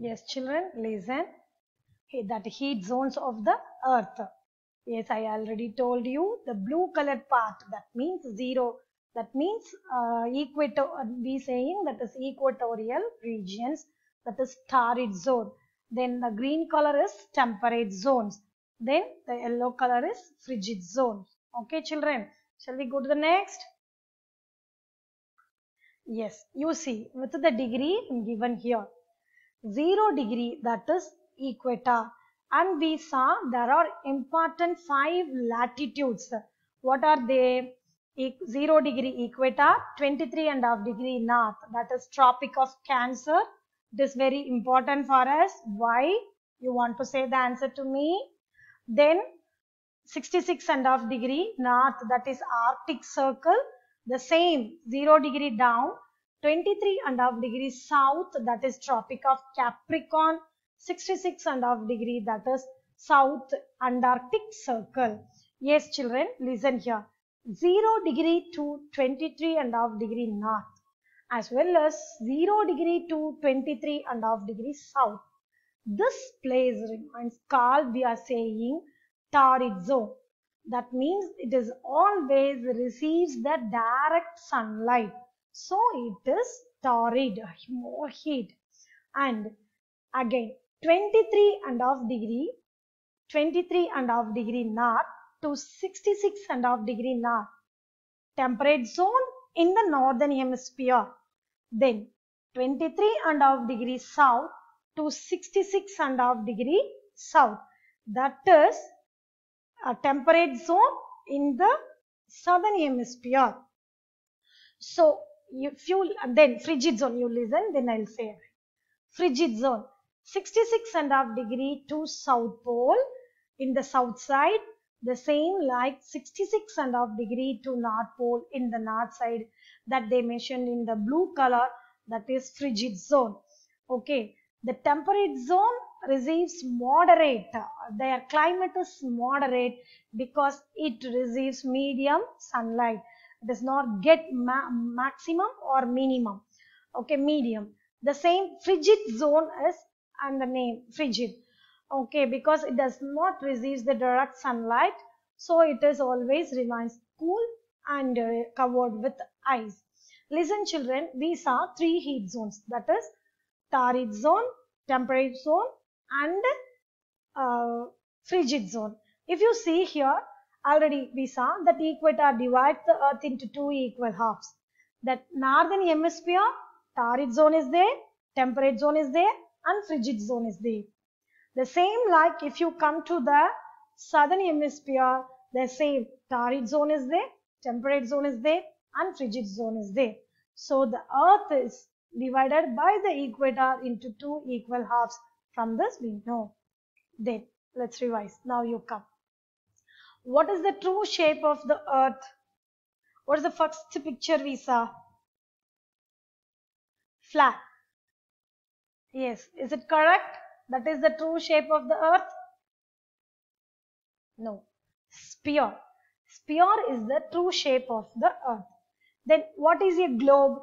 Yes, children, listen. That heat zones of the earth. Yes, I already told you the blue colored part, that means zero. That means equator, we saying that is equatorial regions, that is torrid zone. Then the green color is temperate zones. Then the yellow color is frigid zone. Okay, children. Shall we go to the next? Yes, you see with the degree given here. 0 degree, that is equator, and we saw there are important 5 latitudes. What are they? 0 degree equator, 23.5 degree north, that is Tropic of Cancer. It is very important for us. Why? You want to say the answer to me? Then 66.5 degree north, that is Arctic Circle. The same 0 degree down, 23.5 degree south, that is Tropic of Capricorn. 66.5 degree, that is South Antarctic Circle. Yes, children, listen here. 0 degree to 23.5 degree north, as well as 0 degree to 23.5 degree south. This place remains called, we are saying, torrid zone. That means it is always receives the direct sunlight. So it is torrid, more heat. And again, 23.5 degree north to 66.5 degree north, temperate zone in the northern hemisphere. Then 23.5 degree south to 66.5 degree south, that is a temperate zone in the southern hemisphere. So if you then frigid zone, you listen, then I'll say frigid zone, 66.5 degree to south pole in the south side, the same like 66.5 degree to north pole in the north side, that they mentioned in the blue color, that is frigid zone. Okay, the temperate zone receives moderate, their climate is moderate because it receives medium sunlight. It does not get maximum or minimum. Okay, medium. The same frigid zone is, and the name frigid. Okay, because it does not receive the direct sunlight, so it is always remains cool and covered with ice. Listen, children, these are 3 heat zones, that is torrid zone, temperate zone, and frigid zone. If you see here, already we saw that equator divides the earth into 2 equal halves. That northern hemisphere, torrid zone is there, temperate zone is there, and frigid zone is there. The same like if you come to the southern hemisphere, the same torrid zone is there, temperate zone is there, and frigid zone is there. So the earth is divided by the equator into 2 equal halves. From this we know. Then let's revise. Now you come. What is the true shape of the earth? What is the first picture we saw? Flat. Yes, is it correct? That is the true shape of the earth? No. Sphere. Sphere is the true shape of the earth. Then what is a globe?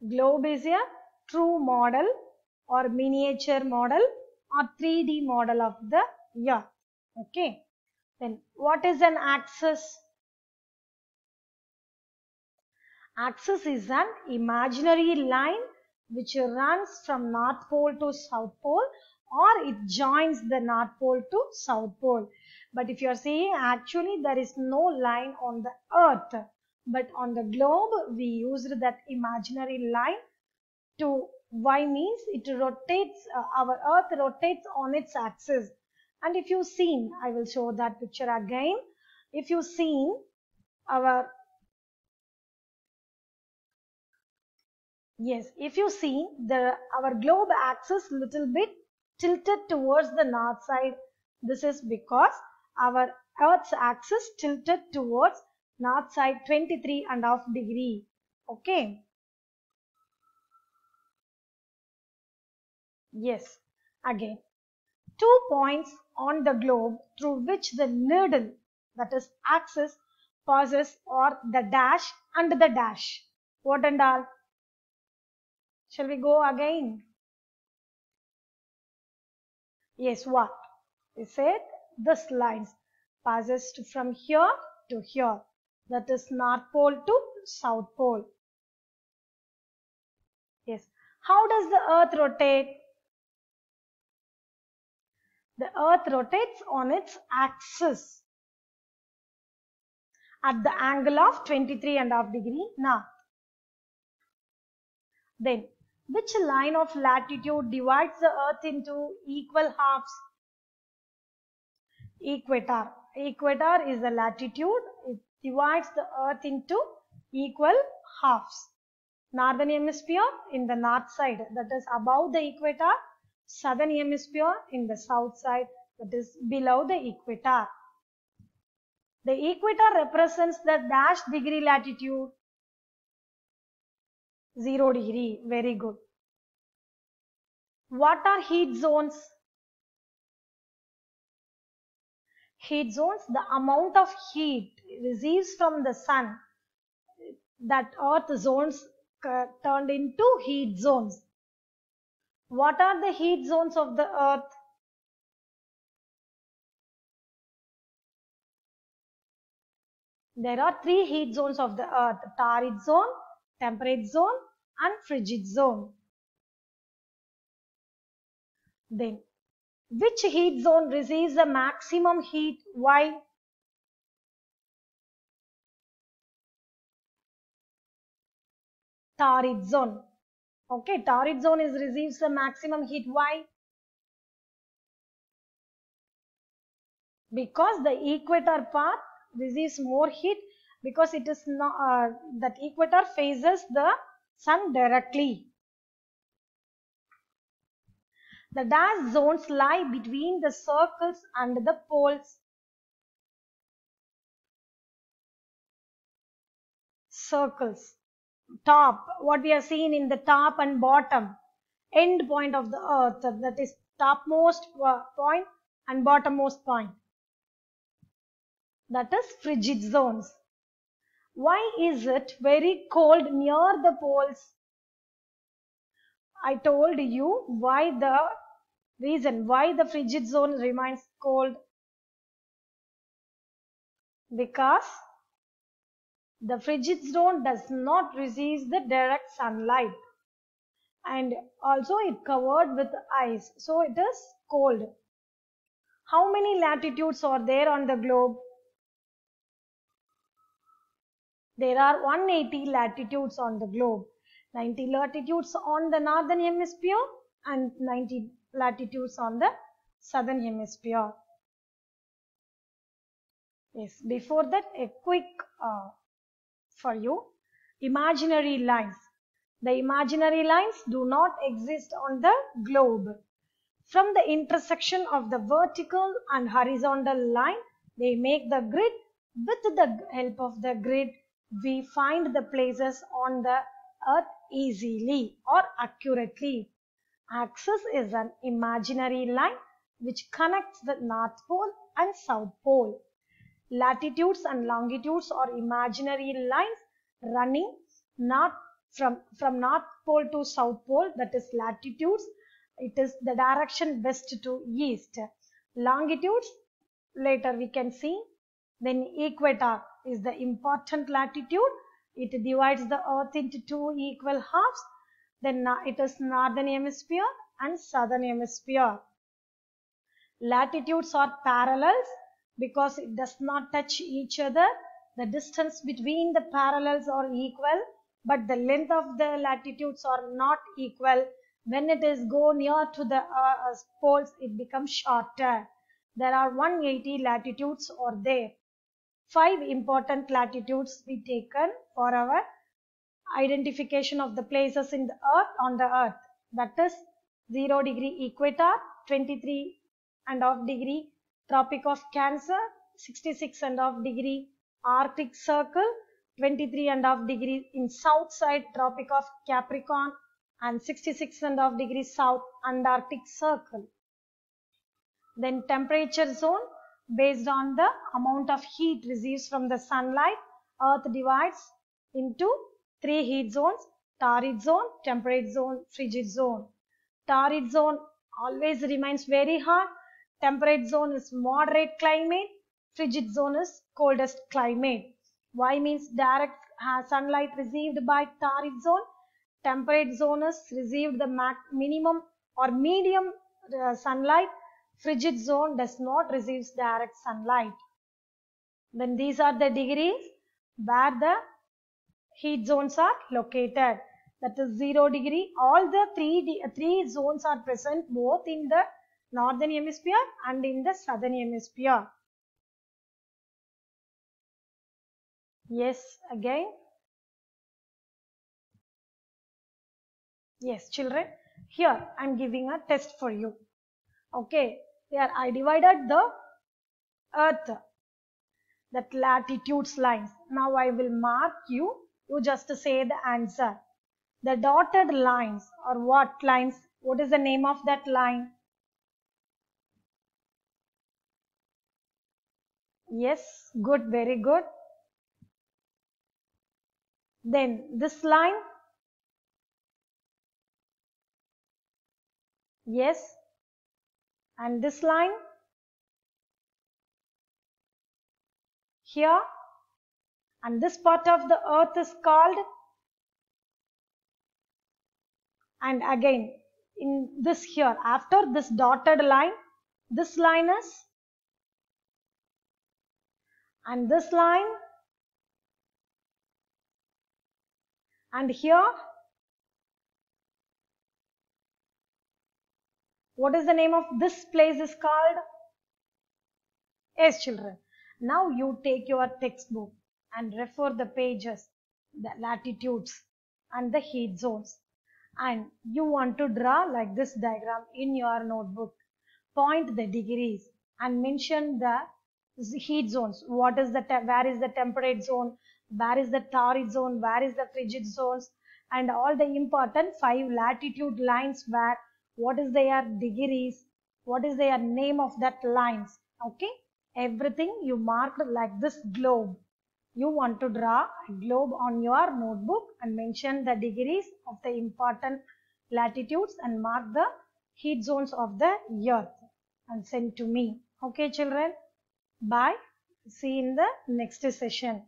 Globe is a true model or miniature model or 3D model of the earth. Okay. Then what is an axis? Axis is an imaginary line which runs from North Pole to South Pole, or it joins the North Pole to South Pole. But if you are saying actually there is no line on the earth, but on the globe we used that imaginary line to, why means it rotates, our earth rotates on its axis. And if you seen, I will show that picture again. If you seen our, yes, if you see our globe axis little bit tilted towards the north side, this is because our earth's axis tilted towards north side 23.5 degree. Okay. Yes, again, 2 points on the globe through which the needle, that is axis, passes, or the dash and the dash. What and all? Shall we go again? Yes, what? We said this lines passes from here to here. That is North Pole to South Pole. Yes. How does the Earth rotate? The Earth rotates on its axis at the angle of 23.5 degree north. Then, which line of latitude divides the Earth into equal halves? Equator. Equator is the latitude. It divides the Earth into equal halves. Northern hemisphere in the north side, that is above the equator. Southern hemisphere in the south side, that is below the equator. The equator represents the dash degree latitude. 0 degree. Very good. What are heat zones? Heat zones, the amount of heat receives from the sun, that Earth zones turned into heat zones. What are the heat zones of the Earth? There are 3 heat zones of the Earth: torrid zone, temperate zone and frigid zone. Then, which heat zone receives the maximum heat? Why? Torrid zone. Okay, torrid zone receives the maximum heat. Why? Because the equator part receives more heat, because it is not that equator faces the sun directly. The dash zones lie between the circles and the poles. Circles. Top, what we are seeing in the top and bottom end point of the Earth, that is topmost point and bottommost point. That is frigid zones. Why is it very cold near the poles? I told you why the reason why the frigid zone remains cold. Because the frigid zone does not receive the direct sunlight, and also it covered with ice, so it is cold. How many latitudes are there on the globe? There are 180 latitudes on the globe. 90 latitudes on the northern hemisphere and 90 latitudes on the southern hemisphere. Yes, before that, a quick for you. Imaginary lines. The imaginary lines do not exist on the globe. From the intersection of the vertical and horizontal line, they make the grid. With the help of the grid, we find the places on the Earth easily or accurately. Axis is an imaginary line which connects the North Pole and South Pole. Latitudes and longitudes are imaginary lines running not from North Pole to South Pole, that is latitudes. It is the direction west to east. Longitudes, later we can see. Then equator is the important latitude. It divides the Earth into 2 equal halves. Then it is northern hemisphere and southern hemisphere. Latitudes are parallels because it does not touch each other. The distance between the parallels are equal, but the length of the latitudes are not equal. When it is go near to the poles, it becomes shorter. There are 180 latitudes are there. 5 important latitudes we taken for our identification of the places in the Earth on the Earth. That is 0 degree equator, 23.5 degree Tropic of Cancer, 66.5 degree Arctic Circle, 23.5 degree in south side Tropic of Capricorn, and 66.5 degrees south Antarctic Circle. Then temperature zone, based on the amount of heat received from the sunlight, Earth divides into Three heat zones: torrid zone, temperate zone, frigid zone. Torrid zone always remains very hot. Temperate zone is moderate climate. Frigid zone is coldest climate. Why? Means direct sunlight received by torrid zone. Temperate zone is received the minimum or medium sunlight. Frigid zone does not receive direct sunlight. Then these are the degrees where the heat zones are located. That is 0 degree. All the three zones are present both in the northern hemisphere and in the southern hemisphere. Yes, again. Yes, children. Here I am giving a test for you. Okay. Here I divided the earth, that latitudes lines. Now I will mark you. You just say the answer. The dotted lines or what lines? What is the name of that line? Yes, good, very good. Then this line. Yes. And this line. Here. And this part of the earth is called. And again, in this here, after this dotted line, this line is. And this line. And here. What is the name of this place is called? Yes, children. Now you take your textbook and refer the pages, the latitudes and the heat zones. And you want to draw like this diagram in your notebook. Point the degrees and mention the heat zones. What is the where is the temperate zone? Where is the torrid zone? Where is the frigid zones? And all the important 5 latitude lines where what is their degrees? What is their name of that lines? Okay. Everything you marked like this globe. You want to draw a globe on your notebook and mention the degrees of the important latitudes and mark the heat zones of the earth and send to me. Okay, children. Bye. See you in the next session.